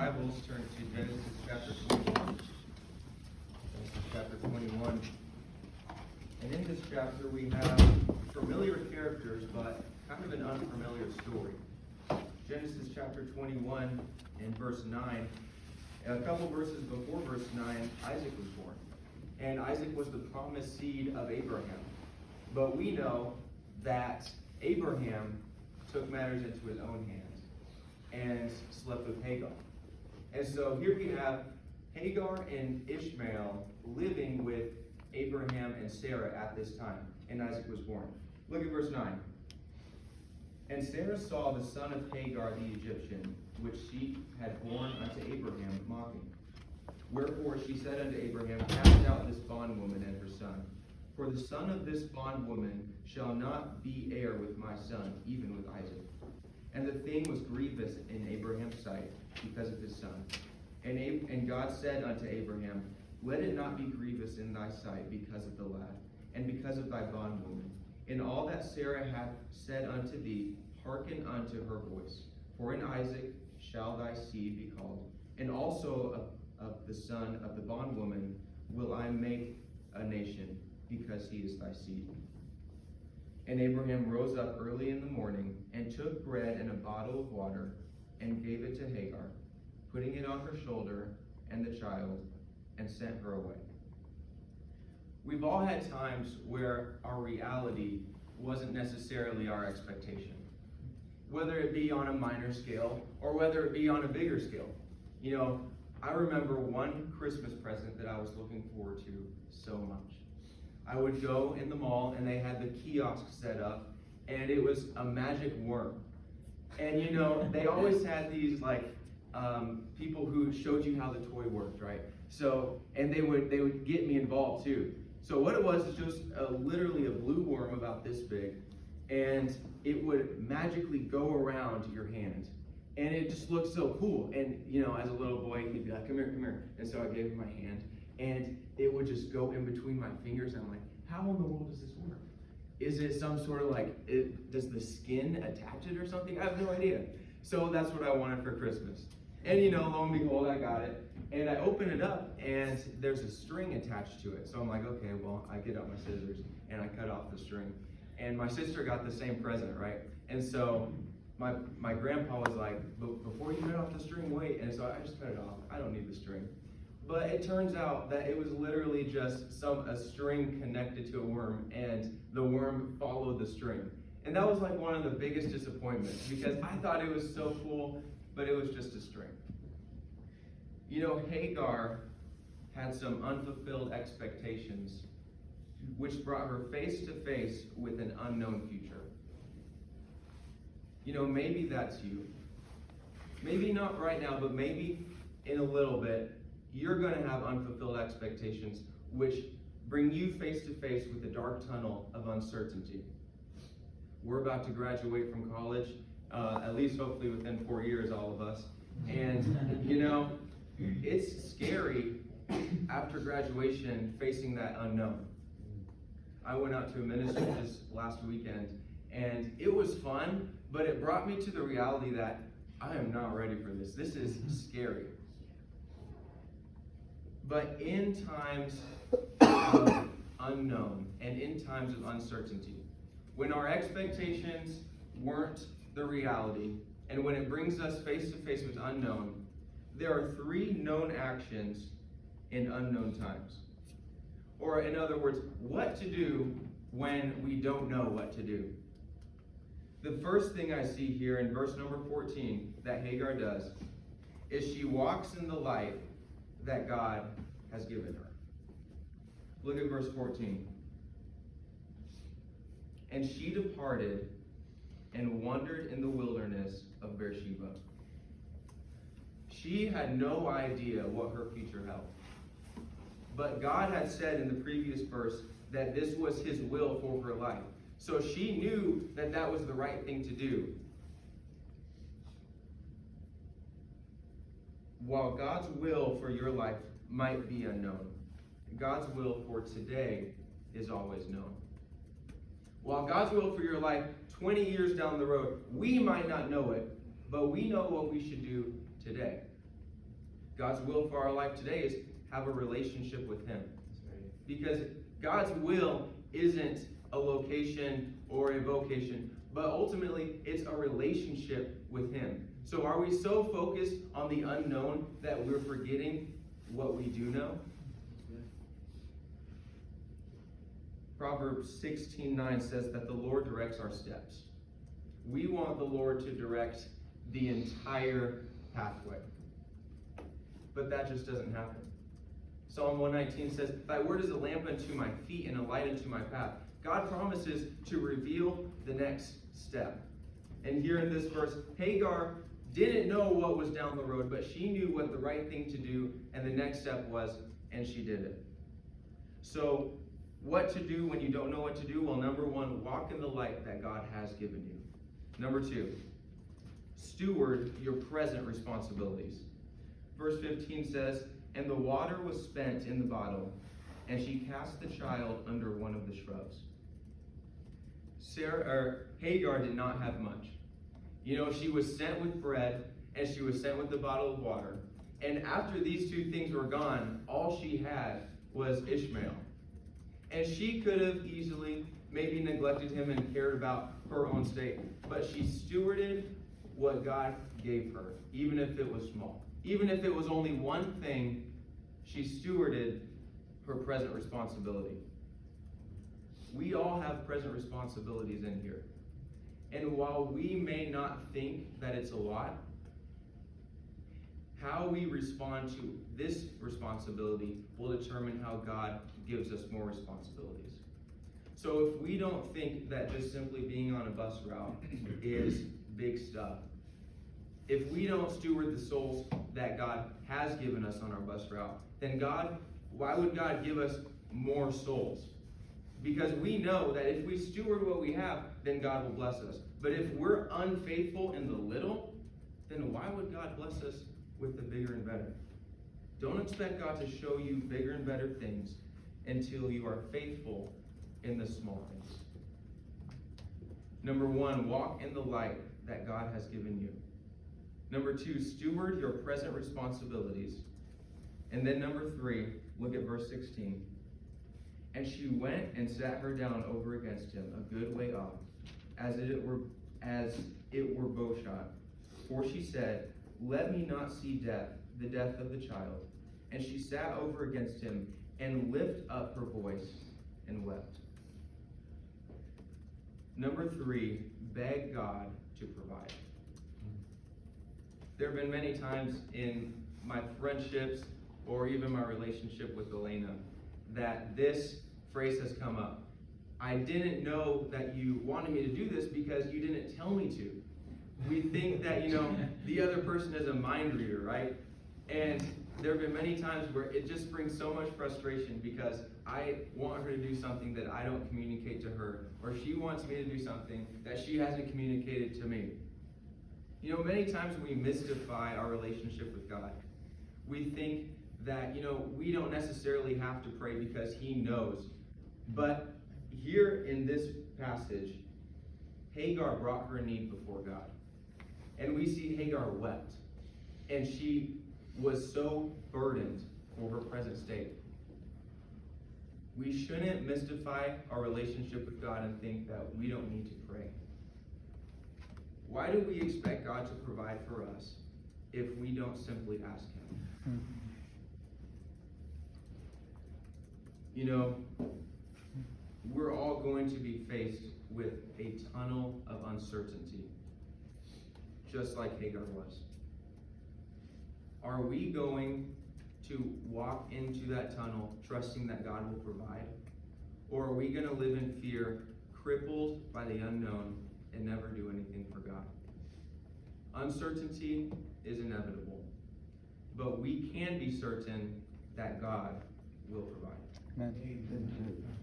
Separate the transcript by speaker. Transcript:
Speaker 1: Bibles, turn to Genesis chapter 21. Genesis chapter 21. And in this chapter we have familiar characters, but kind of an unfamiliar story. Genesis chapter 21 and verse 9. A couple verses before verse 9, Isaac was born. And Isaac was the promised seed of Abraham. But we know that Abraham took matters into his own hands and slept with Hagar. And so here we have Hagar and Ishmael living with Abraham and Sarah at this time, and Isaac was born. Look at verse 9. And Sarah saw the son of Hagar the Egyptian, which she had borne unto Abraham, mocking. Wherefore she said unto Abraham, Cast out this bondwoman and her son. For the son of this bondwoman shall not be heir with my son, even with Isaac. And the thing was grievous in Abraham's sight because of his son. And God said unto Abraham, Let it not be grievous in thy sight because of the lad, and because of thy bondwoman. In all that Sarah hath said unto thee, hearken unto her voice. For in Isaac shall thy seed be called, and also of the son of the bondwoman will I make a nation, because he is thy seed. And Abraham rose up early in the morning, and took bread and a bottle of water, and gave it to Hagar, putting it on her shoulder and the child, and sent her away. We've all had times where our reality wasn't necessarily our expectation, whether it be on a minor scale or whether it be on a bigger scale. You know, I remember one Christmas present that I was looking forward to so much. I would go in the mall and they had the kiosk set up, and it was a magic worm. And you know, they always had these like people who showed you how the toy worked, right? So, and they would get me involved too. So what it was is just literally a blue worm about this big, and it would magically go around your hand. And it just looked so cool. And you know, as a little boy, he'd be like, come here, come here. And so I gave him my hand, and it would just go in between my fingers. And I'm like, how in the world does this work? Is it some sort of like, does the skin attach it or something? I have no idea. So that's what I wanted for Christmas. And you know, lo and behold, I got it. And I open it up, and there's a string attached to it. So I'm like, okay, well, I get out my scissors, and I cut off the string. And my sister got the same present, right? And so my grandpa was like, before you cut off the string, wait. And so I just cut it off. I don't need the string. But it turns out that it was literally just a string connected to a worm, and the worm followed the string. And that was like one of the biggest disappointments, because I thought it was so cool, but it was just a string. You know, Hagar had some unfulfilled expectations, which brought her face to face with an unknown future. You know, maybe that's you. Maybe not right now, but maybe in a little bit, you're going to have unfulfilled expectations, which bring you face to face with the dark tunnel of uncertainty. We're about to graduate from college, at least hopefully within 4 years, all of us. And, you know, it's scary after graduation facing that unknown. I went out to a ministry this last weekend, and it was fun, but it brought me to the reality that I am not ready for this. This is scary. But in times of unknown and in times of uncertainty, when our expectations weren't the reality, and when it brings us face to face with unknown, there are 3 known actions in unknown times. Or in other words, what to do when we don't know what to do. The first thing I see here in verse number 14 that Hagar does is she walks in the light that God has given her. Look at verse 14. And she departed and wandered in the wilderness of Beersheba. She had no idea what her future held. But God had said in the previous verse that this was his will for her life. So she knew that that was the right thing to do. While God's will for your life might be unknown, God's will for today is always known. While God's will for your life 20 years down the road, we might not know it, but we know what we should do today. God's will for our life today is have a relationship with Him. Because God's will isn't a location or a vocation, but ultimately it's a relationship with Him. So are we so focused on the unknown that we're forgetting what we do know? Proverbs 16:9 says that the Lord directs our steps. We want the Lord to direct the entire pathway. But that just doesn't happen. Psalm 119 says, "Thy word is a lamp unto my feet and a light unto my path." God promises to reveal the next step. And here in this verse, Hagar didn't know what was down the road, but she knew what the right thing to do and the next step was, and she did it. So, what to do when you don't know what to do? Well, number one, walk in the light that God has given you. Number two, steward your present responsibilities. Verse 15 says, "And the water was spent in the bottle, and she cast the child under one of the shrubs." Hagar did not have much. You know, she was sent with bread, and she was sent with the bottle of water. And after these two things were gone, all she had was Ishmael. And she could have easily maybe neglected him and cared about her own state. But she stewarded what God gave her, even if it was small. Even if it was only one thing, she stewarded her present responsibility. We all have present responsibilities in here. And while we may not think that it's a lot, how we respond to this responsibility will determine how God gives us more responsibilities. So if we don't think that just simply being on a bus route is big stuff, if we don't steward the souls that God has given us on our bus route, then why would God give us more souls? Because we know that if we steward what we have, then God will bless us. But if we're unfaithful in the little, then why would God bless us with the bigger and better? Don't expect God to show you bigger and better things until you are faithful in the small things. Number one, walk in the light that God has given you. Number two, steward your present responsibilities. And then number three, look at verse 16. "And she went and sat her down over against him, a good way off, as it were bowshot. For she said, Let me not see death, the death of the child. And she sat over against him, and lifted up her voice, and wept." Number three, beg God to provide. There have been many times in my friendships, or even my relationship with Elena, that this phrase has come up. "I didn't know that you wanted me to do this because you didn't tell me to." We think that, the other person is a mind reader, right? And there have been many times where it just brings so much frustration because I want her to do something that I don't communicate to her, or she wants me to do something that she hasn't communicated to me. Many times we mystify our relationship with God. We think that, we don't necessarily have to pray because He knows. But here in this passage, Hagar brought her need before God. And we see Hagar wept. And she was so burdened for her present state. We shouldn't mystify our relationship with God and think that we don't need to pray. Why do we expect God to provide for us if we don't simply ask Him? We're all going to be faced with a tunnel of uncertainty, just like Hagar was. Are we going to walk into that tunnel trusting that God will provide? Or are we going to live in fear, crippled by the unknown, and never do anything for God? Uncertainty is inevitable, but we can be certain that God will provide.
Speaker 2: Amen.